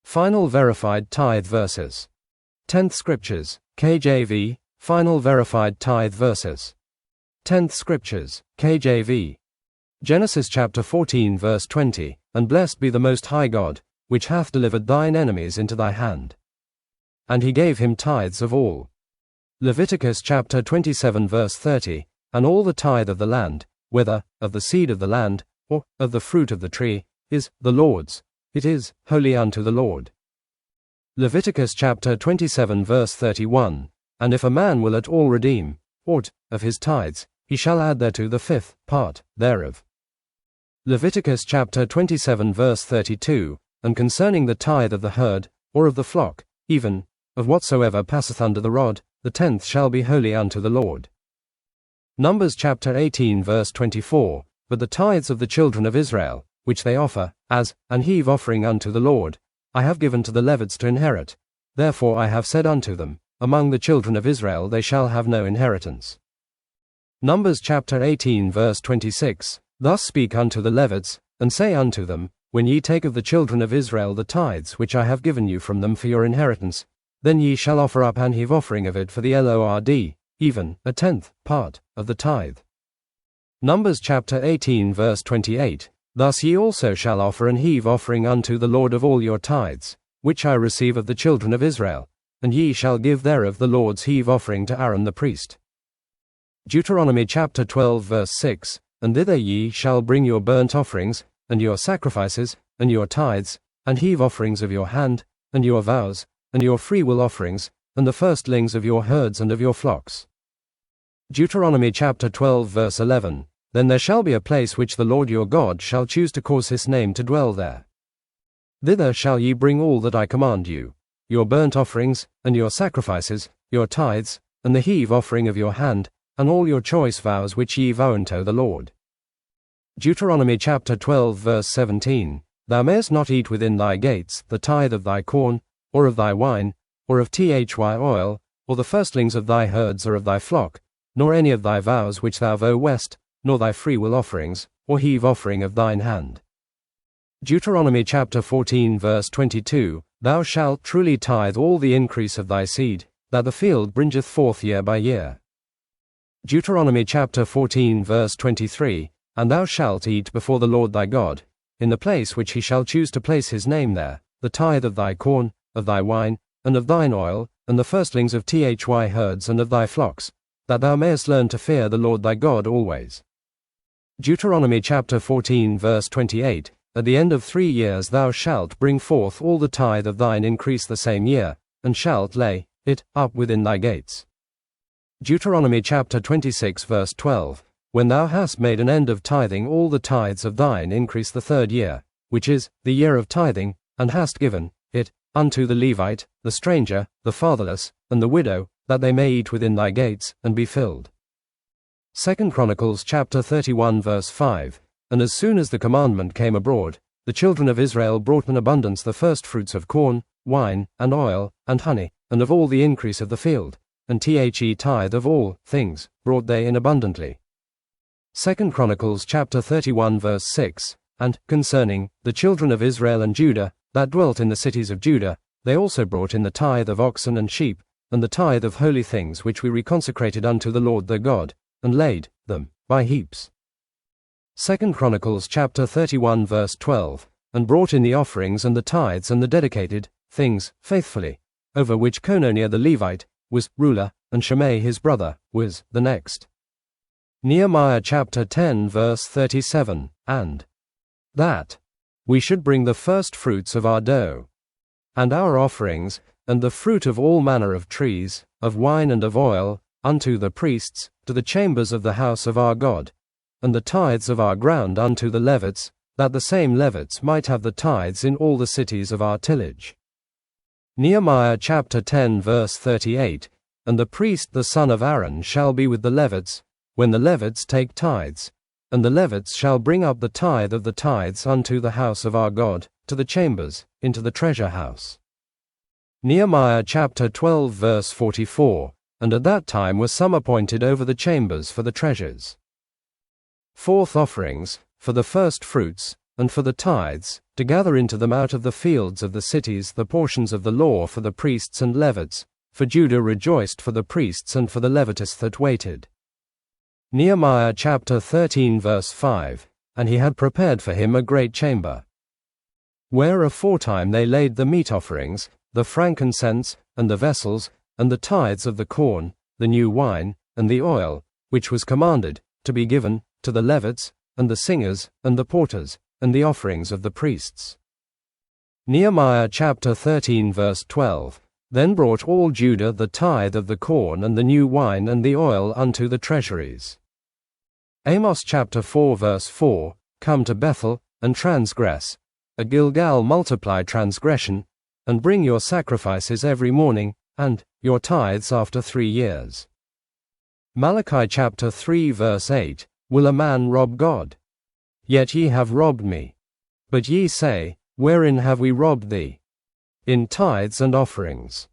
Final Verified Tithe Verses. 10th Scriptures, KJV, Final Verified Tithe Verses. 10th Scriptures, KJV. Genesis chapter 14 verse 20, And blessed be the Most High God, which hath delivered thine enemies into thy hand. And he gave him tithes of all. Leviticus chapter 27 verse 30, And all the tithe of the land, whether of the seed of the land, or of the fruit of the tree, is the Lord's. It is holy unto the Lord. Leviticus chapter 27 verse 31, And if a man will at all redeem aught of his tithes, he shall add thereto the fifth part thereof. Leviticus chapter 27 verse 32, And concerning the tithe of the herd, or of the flock, even of whatsoever passeth under the rod, the 10th shall be holy unto the Lord. Numbers chapter 18 verse 24, But the tithes of the children of Israel, which they offer, as an heave offering unto the Lord, I have given to the Levites to inherit. Therefore I have said unto them, Among the children of Israel they shall have no inheritance. Numbers chapter 18 verse 26, Thus speak unto the Levites, and say unto them, When ye take of the children of Israel the tithes which I have given you from them for your inheritance, then ye shall offer up an heave offering of it for the Lord, even a 10th part of the tithe. Numbers chapter 18 verse 28, Thus ye also shall offer an heave offering unto the Lord of all your tithes, which I receive of the children of Israel, and ye shall give thereof the Lord's heave offering to Aaron the priest. Deuteronomy chapter 12 verse 6, And thither ye shall bring your burnt offerings, and your sacrifices, and your tithes, and heave offerings of your hand, and your vows, and your freewill offerings, and the firstlings of your herds and of your flocks. Deuteronomy chapter 12 verse 11, Then there shall be a place which the Lord your God shall choose to cause his name to dwell there. Thither shall ye bring all that I command you, your burnt offerings, and your sacrifices, your tithes, and the heave offering of your hand, and all your choice vows which ye vow unto the Lord. Deuteronomy chapter 12 verse 17, Thou mayest not eat within thy gates the tithe of thy corn, or of thy wine, or of thy oil, or the firstlings of thy herds or of thy flock, nor any of thy vows which thou vowest, nor thy freewill offerings, or heave offering of thine hand. Deuteronomy chapter 14 verse 22, Thou shalt truly tithe all the increase of thy seed, that the field bringeth forth year by year. Deuteronomy chapter 14 verse 23, And thou shalt eat before the Lord thy God, in the place which he shall choose to place his name there, the tithe of thy corn, of thy wine, and of thine oil, and the firstlings of thy herds and of thy flocks, that thou mayest learn to fear the Lord thy God always. Deuteronomy chapter 14 verse 28, At the end of 3 years thou shalt bring forth all the tithe of thine increase the same year, and shalt lay it up within thy gates. Deuteronomy chapter 26 verse 12, When thou hast made an end of tithing all the tithes of thine increase the 3rd year, which is the year of tithing, and hast given it unto the Levite, the stranger, the fatherless, and the widow, that they may eat within thy gates, and be filled. 2 Chronicles chapter 31 verse 5, And as soon as the commandment came abroad, the children of Israel brought in abundance the firstfruits of corn, wine, and oil, and honey, and of all the increase of the field, and tithe of all things brought they in abundantly. 2 Chronicles chapter 31 verse 6, And concerning the children of Israel and Judah, that dwelt in the cities of Judah, they also brought in the tithe of oxen and sheep, and the tithe of holy things which we reconsecrated unto the Lord their God, and laid them by heaps. 2 Chronicles chapter 31 verse 12, And brought in the offerings and the tithes and the dedicated things faithfully, over which Cononiah the Levite was ruler, and Shimei his brother was the next. Nehemiah chapter 10 verse 37, And that we should bring the first fruits of our dough, and our offerings, and the fruit of all manner of trees, of wine and of oil, unto the priests, to the chambers of the house of our God, and the tithes of our ground unto the Levites, that the same Levites might have the tithes in all the cities of our tillage. Nehemiah chapter 10 verse 38, And the priest the son of Aaron shall be with the Levites, when the Levites take tithes, and the Levites shall bring up the tithe of the tithes unto the house of our God, to the chambers, into the treasure house. Nehemiah chapter 12 verse 44, And at that time were some appointed over the chambers for the treasures. Fourth offerings, for the first fruits, and for the tithes, to gather into them out of the fields of the cities the portions of the law for the priests and Levites, for Judah rejoiced for the priests and for the Levites that waited. Nehemiah chapter 13 verse 5, and he had prepared for him a great chamber, where aforetime they laid the meat offerings, the frankincense, and the vessels, and the tithes of the corn, the new wine, and the oil, which was commanded to be given to the Levites, and the singers, and the porters, and the offerings of the priests. Nehemiah chapter 13 verse 12, then brought all Judah the tithe of the corn and the new wine and the oil unto the treasuries. Amos chapter 4 verse 4, come to Bethel, and transgress, at Gilgal multiply transgression, and bring your sacrifices every morning, and your tithes after 3 years. Malachi chapter 3 verse 8, will a man rob God? Yet ye have robbed me. But ye say, wherein have we robbed thee? In tithes and offerings.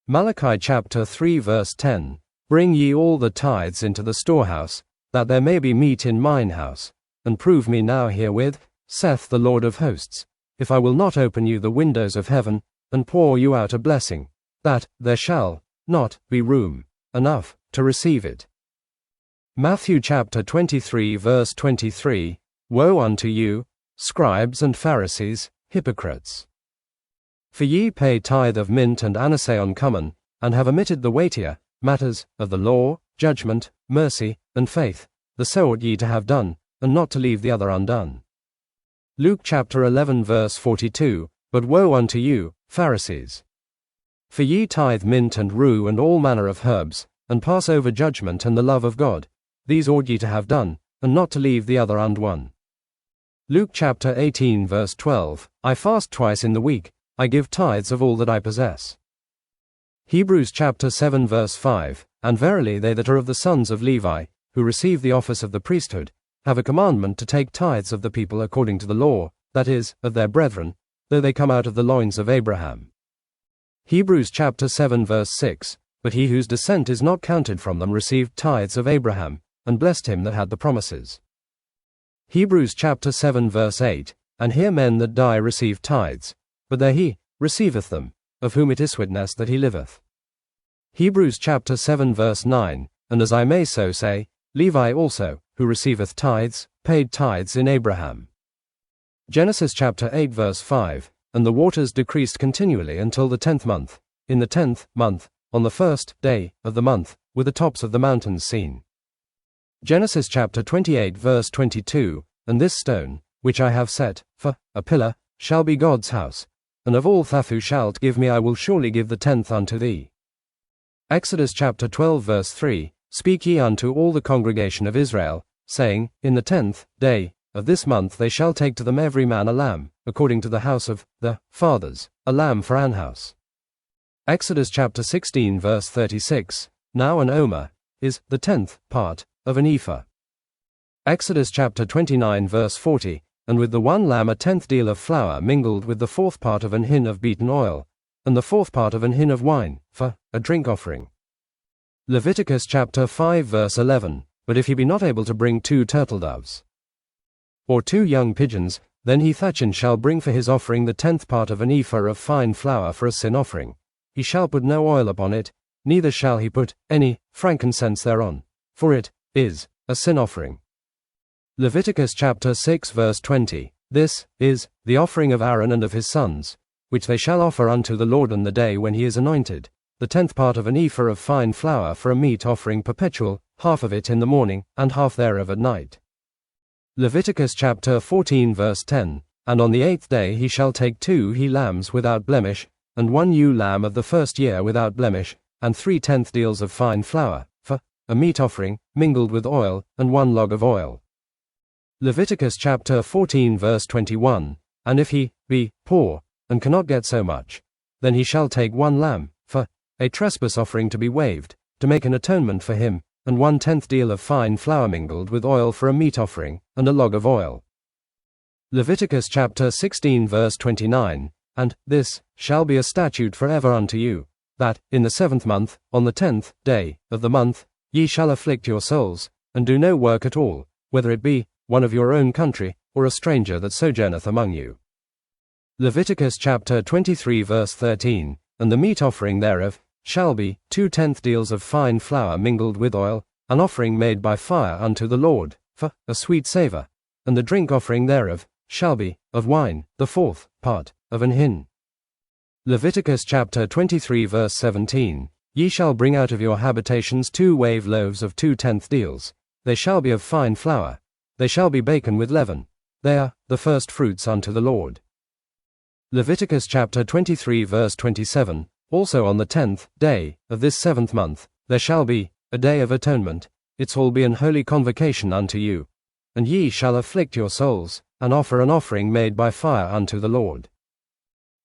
Malachi chapter 3 verse 10, bring ye all the tithes into the storehouse, that there may be meat in mine house, and prove me now herewith, saith the Lord of hosts, if I will not open you the windows of heaven, and pour you out a blessing, that there shall not be room enough to receive it. Matthew chapter 23 verse 23, woe unto you, scribes and Pharisees, hypocrites! For ye pay tithe of mint and anise on cummin, and have omitted the weightier matters of the law, judgment, mercy, and faith. The so ought ye to have done, and not to leave the other undone. Luke chapter 11 verse 42, but woe unto you, Pharisees! For ye tithe mint and rue and all manner of herbs, and pass over judgment and the love of God. These ought ye to have done, and not to leave the other undone. Luke chapter 18 verse 12, I fast twice in the week, I give tithes of all that I possess. Hebrews chapter 7 verse 5, and verily they that are of the sons of Levi, who receive the office of the priesthood, have a commandment to take tithes of the people according to the law, that is, of their brethren, though they come out of the loins of Abraham. Hebrews chapter 7 verse 6, but he whose descent is not counted from them received tithes of Abraham, and blessed him that had the promises. Hebrews chapter 7 verse 8, and here men that die receive tithes, but there he receiveth them, of whom it is witnessed that he liveth. Hebrews chapter 7 verse 9, and as I may so say, Levi also, who receiveth tithes, paid tithes in Abraham. Genesis chapter 8 verse 5, and the waters decreased continually until the 10th month. In the 10th month, on the 1st day of the month, were the tops of the mountains seen. Genesis chapter 28 verse 22, and this stone, which I have set for a pillar, shall be God's house, and of all that thou shalt give me I will surely give the 10th unto thee. Exodus chapter 12 verse 3, speak ye unto all the congregation of Israel, saying, in the 10th day of this month they shall take to them every man a lamb, according to the house of the fathers, a lamb for an house. Exodus chapter 16 verse 36, now an omer is the 10th part of an ephah. Exodus chapter 29 verse 40, and with the one lamb a 10th deal of flour mingled with the 4th part of an hin of beaten oil, and the 4th part of an hin of wine, for a drink offering. Leviticus chapter 5 verse 11, but if he be not able to bring 2 turtle-doves, or 2 young pigeons, then he thatchen shall bring for his offering the 10th part of an ephah of fine flour for a sin offering. He shall put no oil upon it, neither shall he put any frankincense thereon, for it is a sin offering. Leviticus chapter 6 verse 20, this is the offering of Aaron and of his sons, which they shall offer unto the Lord on the day when he is anointed, the 10th part of an ephah of fine flour for a meat offering perpetual, half of it in the morning, and half thereof at night. Leviticus chapter 14 verse 10, and on the 8th day he shall take 2 he-lambs without blemish, and 1 ewe lamb of the first year without blemish, and 3/10 deals of fine flour, for a meat offering, mingled with oil, and 1 log of oil. Leviticus chapter 14 verse 21, and if he be poor, and cannot get so much, then he shall take 1 lamb, for a trespass offering to be waived, to make an atonement for him, and 1/10 deal of fine flour mingled with oil for a meat offering, and a log of oil. Leviticus chapter 16 verse 29, and this shall be a statute forever unto you, that, in the 7th month, on the 10th day of the month, ye shall afflict your souls, and do no work at all, whether it be one of your own country, or a stranger that sojourneth among you. Leviticus chapter 23 verse 13, and the meat offering thereof shall be 2/10 deals of fine flour mingled with oil, an offering made by fire unto the Lord, for a sweet savour, and the drink offering thereof shall be of wine, the 4th part of an hin. Leviticus chapter 23 verse 17, ye shall bring out of your habitations 2 wave loaves of 2/10 deals, they shall be of fine flour, they shall be baken with leaven, they are the first fruits unto the Lord. Leviticus chapter 23 verse 27, also on the 10th day of this 7th month, there shall be a day of atonement, it shall be an holy convocation unto you, and ye shall afflict your souls, and offer an offering made by fire unto the Lord.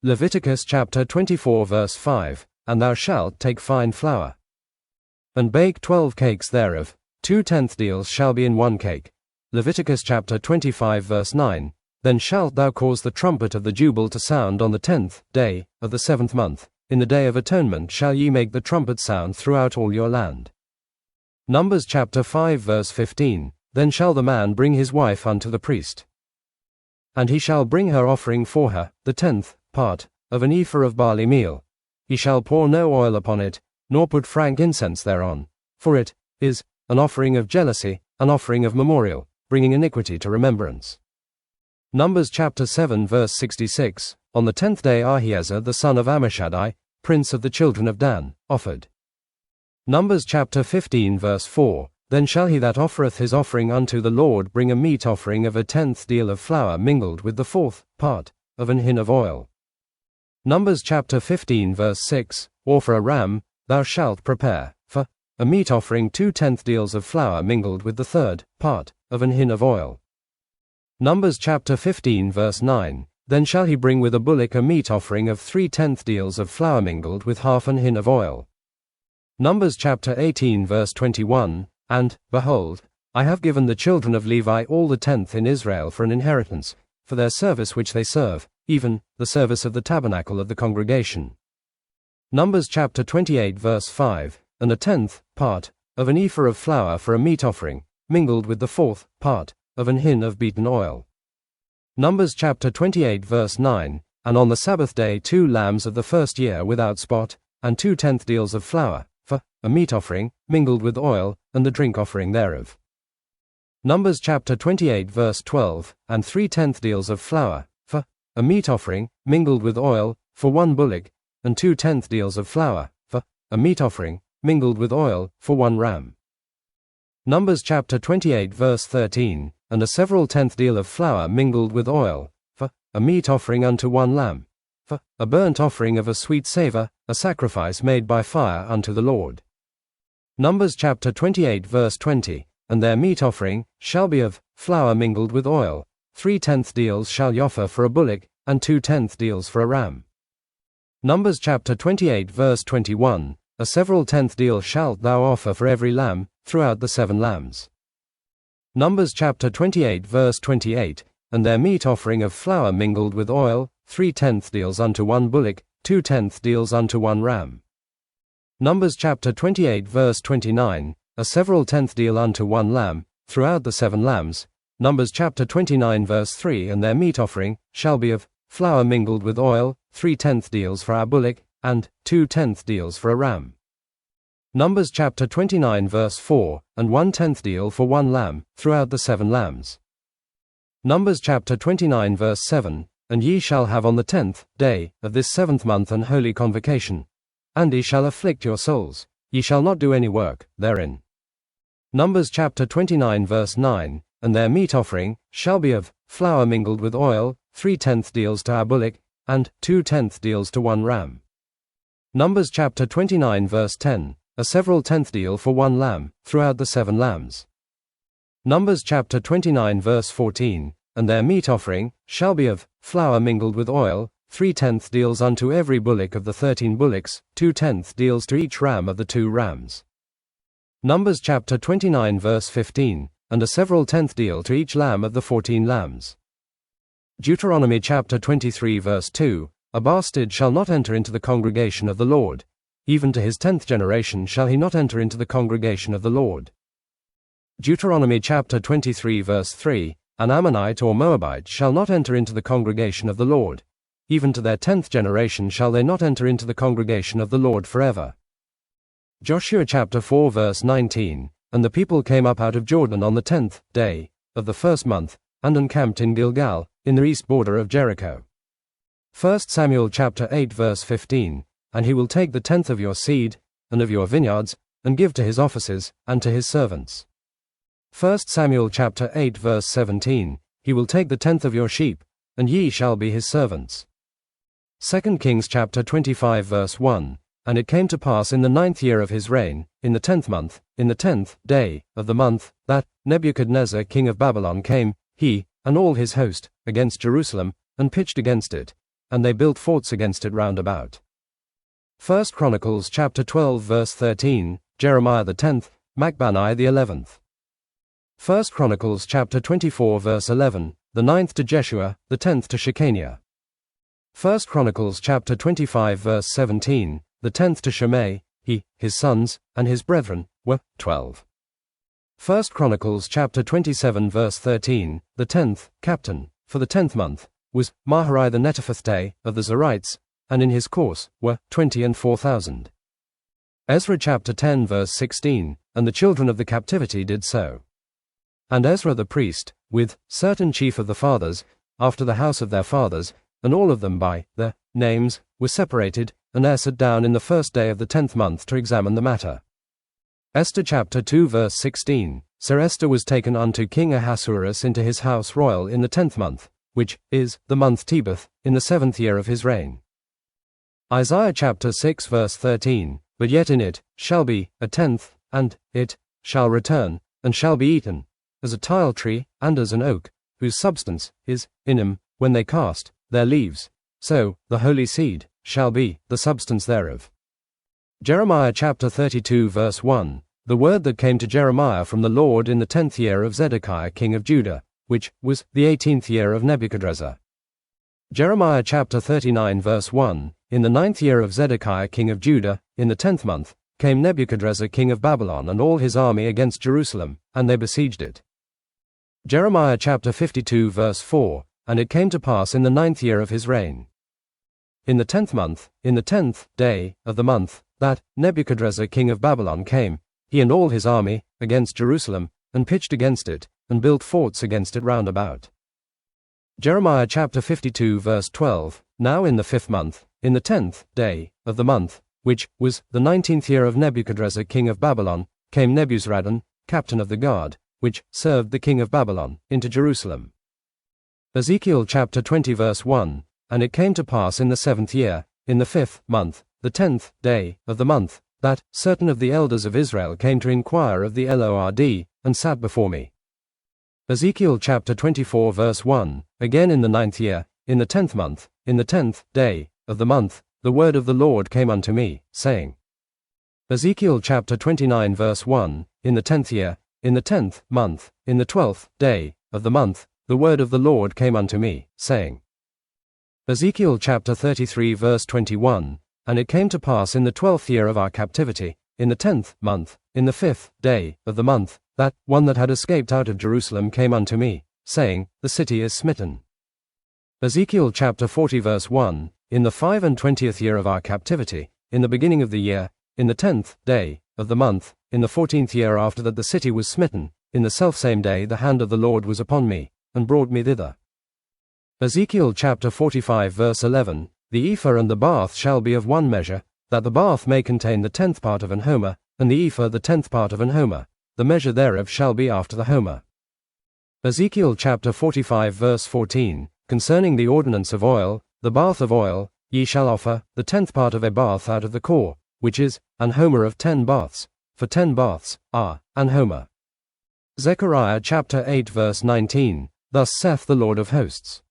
Leviticus chapter 24 verse 5, and thou shalt take fine flour, and bake 12 cakes thereof, 2/10 deals shall be in 1 cake. Leviticus chapter 25 verse 9, then shalt thou cause the trumpet of the jubile to sound on the 10th day of the 7th month, in the day of atonement shall ye make the trumpet sound throughout all your land. Numbers chapter 5 verse 15, then shall the man bring his wife unto the priest, and he shall bring her offering for her, the 10th part of an ephah of barley meal. He shall pour no oil upon it, nor put frankincense thereon, for it is an offering of jealousy, an offering of memorial, bringing iniquity to remembrance. Numbers chapter 7 verse 66, on the 10th day Ahiezer the son of Ammishaddai, prince of the children of Dan, offered. Numbers chapter 15 verse 4, then shall he that offereth his offering unto the Lord bring a meat offering of 1/10 deal of flour mingled with the 4th part of an hin of oil. Numbers chapter 15 verse 6, or for a ram, thou shalt prepare, for a meat offering 2/10 deals of flour mingled with the 3rd part of an hin of oil. Numbers chapter 15 verse 9, then shall he bring with a bullock a meat offering of 3/10 deals of flour mingled with half an hin of oil. Numbers chapter 18 verse 21, and, behold, I have given the children of Levi all the 10th in Israel for an inheritance, for their service which they serve, even the service of the tabernacle of the congregation. Numbers chapter 28 verse 5, and 1/10 part of an ephah of flour for a meat offering, mingled with the 4th part of an hin of beaten oil. Numbers chapter 28 verse 9, and on the Sabbath day 2 lambs of the 1st year without spot, and 2/10 deals of flour, for a meat offering, mingled with oil, and the drink offering thereof. Numbers chapter 28 verse 12, and 3/10 deals of flour, for a meat offering, mingled with oil, for 1 bullock, and 2/10 deals of flour, for a meat offering, mingled with oil, for 1 ram. Numbers chapter 28 verse 13, and a several 10th deal of flour mingled with oil, for a meat offering unto 1 lamb, for a burnt offering of a sweet savour, a sacrifice made by fire unto the Lord. Numbers chapter 28 verse 20, and their meat offering shall be of flour mingled with oil, 3/10 deals shall ye offer for a bullock, and 2/10 deals for a ram. Numbers chapter 28 verse 21, a several 10th deal shalt thou offer for every lamb, throughout the 7 lambs. Numbers chapter 28 verse 28, and their meat offering of flour mingled with oil, 3/10 deals unto 1 bullock, 2/10 deals unto 1 ram. Numbers chapter 28 verse 29, a several 10th deal unto 1 lamb, throughout the 7 lambs. Numbers chapter 29 verse 3, and their meat offering shall be of flour mingled with oil, 3/10 deals for a bullock, and 2/10 deals for a ram. Numbers chapter 29 verse 4, and 1/10 deal for 1 lamb, throughout the 7 lambs. Numbers chapter 29 verse 7, and ye shall have on the 10th day of this 7th month an holy convocation, and ye shall afflict your souls, ye shall not do any work therein. Numbers chapter 29 verse 9, and their meat offering shall be of flour mingled with oil, 3/10 deals to a bullock, and 2/10 deals to 1 ram. Numbers chapter 29 verse 10, a several 10th deal for 1 lamb, throughout the 7 lambs. Numbers chapter 29 verse 14, and their meat offering shall be of flour mingled with oil, 3/10 deals unto every bullock of the 13 bullocks, 2/10 deals to each ram of the 2 rams. Numbers chapter 29 verse 15, and a several 10th deal to each lamb of the 14 lambs. Deuteronomy chapter 23 verse 2, a bastard shall not enter into the congregation of the Lord, even to his 10th generation shall he not enter into the congregation of the Lord. Deuteronomy chapter 23 verse 3, an Ammonite or Moabite shall not enter into the congregation of the Lord. Even to their 10th generation shall they not enter into the congregation of the Lord forever. Joshua chapter 4 verse 19. And the people came up out of Jordan on the 10th day of the first month, and encamped in Gilgal, in the east border of Jericho. 1 Samuel chapter 8 verse 15. And he will take the 10th of your seed, and of your vineyards, and give to his officers, and to his servants. 1 Samuel chapter 8 verse 17. He will take the 10th of your sheep, and ye shall be his servants. 2 Kings chapter 25 verse 1. And it came to pass in the 9th year of his reign, in the 10th month, in the 10th day of the month, that Nebuchadnezzar king of Babylon came, he, and all his host, against Jerusalem, and pitched against it, and they built forts against it round about. 1 Chronicles chapter 12 verse 13, Jeremiah the 10th, Macbanai the 11th. 1 Chronicles chapter 24 verse 11, the 9th to Jeshua, the 10th to Shechaniah. 1 Chronicles chapter 25 verse 17, the 10th to Shimei, he, his sons, and his brethren, were 12. 1 Chronicles chapter 27 verse 13, the 10th captain, for the 10th month, was Maharai the Netophathite of the Zerites, and in his course were 24,000. Ezra chapter 10 verse 16, and the children of the captivity did so. And Ezra the priest, with certain chief of the fathers, after the house of their fathers, and all of them by their names, were separated, and sat down in the first day of the 10th month to examine the matter. Esther chapter 2 verse 16, Sir Esther was taken unto King Ahasuerus into his house royal in the 10th month, which is the month Tebeth, in the 7th year of his reign. Isaiah chapter 6 verse 13, but yet in it shall be a 10th, and it shall return, and shall be eaten, as a tile tree, and as an oak, whose substance is in him, when they cast their leaves, so the holy seed shall be the substance thereof. Jeremiah chapter 32 verse 1, the word that came to Jeremiah from the Lord in the 10th year of Zedekiah king of Judah, which was the 18th year of Nebuchadnezzar. Jeremiah chapter 39 verse 1, in the 9th year of Zedekiah king of Judah, in the 10th month, came Nebuchadnezzar king of Babylon and all his army against Jerusalem, and they besieged it. Jeremiah chapter 52 verse 4, and it came to pass in the 9th year of his reign, in the 10th month, in the 10th day of the month, that Nebuchadnezzar king of Babylon came, he and all his army, against Jerusalem, and pitched against it, and built forts against it round about. Jeremiah chapter 52 verse 12, now in the 5th month, in the 10th day of the month, which was the 19th year of Nebuchadnezzar king of Babylon, came Nebuzaradan, captain of the guard, which served the king of Babylon, into Jerusalem. Ezekiel chapter 20 verse 1, and it came to pass in the 7th year, in the 5th month, the 10th day of the month, that certain of the elders of Israel came to inquire of the Lord, and sat before me. Ezekiel chapter 24 verse 1, again in the 9th year, in the 10th month, in the 10th day of the month, the word of the Lord came unto me, saying. Ezekiel chapter 29 verse 1, in the 10th year, in the 10th month, in the 12th day of the month, the word of the Lord came unto me, saying. Ezekiel chapter 33 verse 21, and it came to pass in the 12th year of our captivity, in the 10th month, in the 5th day of the month, that one that had escaped out of Jerusalem came unto me, saying, the city is smitten. Ezekiel chapter 40 verse 1, in the 25th year of our captivity, in the beginning of the year, in the 10th day of the month, in the 14th year after that the city was smitten, in the selfsame day the hand of the Lord was upon me, and brought me thither. Ezekiel chapter 45 verse 11, the ephah and the bath shall be of one measure, that the bath may contain the 10th part of an homer, and the ephah the 10th part of an homer, the measure thereof shall be after the homer. Ezekiel chapter 45 verse 14, concerning the ordinance of oil, the bath of oil, ye shall offer the 10th part of a bath out of the core, which is an homer of 10 baths, for 10 baths are an homer. Zechariah chapter 8 verse 19, thus saith the Lord of hosts.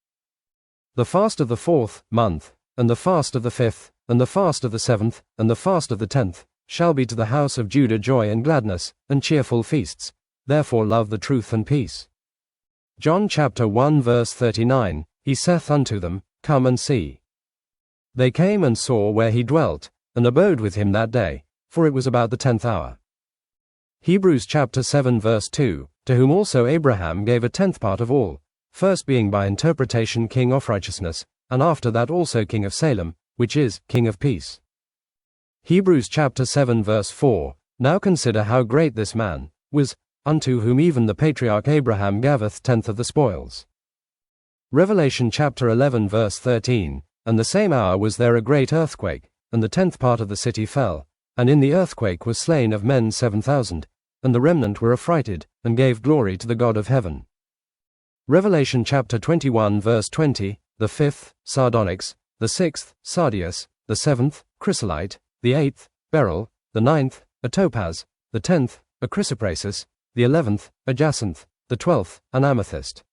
The fast of the 4th month, and the fast of the 5th, and the fast of the 7th, and the fast of the 10th, shall be to the house of Judah joy and gladness, and cheerful feasts, therefore love the truth and peace. John chapter 1 verse 39, he saith unto them, come and see. They came and saw where he dwelt, and abode with him that day, for it was about the 10th hour. Hebrews chapter 7 verse 2, to whom also Abraham gave a tenth part of all, first being by interpretation king of righteousness, and after that also king of Salem, which is, king of peace. Hebrews chapter 7 verse 4, Now consider how great this man was, unto whom even the patriarch Abraham gaveth tenth of the spoils. Revelation chapter 11 verse 13, And the same hour was there a great earthquake, and the tenth part of the city fell, and in the earthquake was slain of men 7,000, and the remnant were affrighted, and gave glory to the God of heaven. Revelation chapter 21 verse 20, The fifth, sardonyx, the sixth, sardius, the seventh, chrysolite, the eighth, beryl, the ninth, a topaz, the 10th, a chrysoprasus, the 11th, a jacinth, the 12th, an amethyst.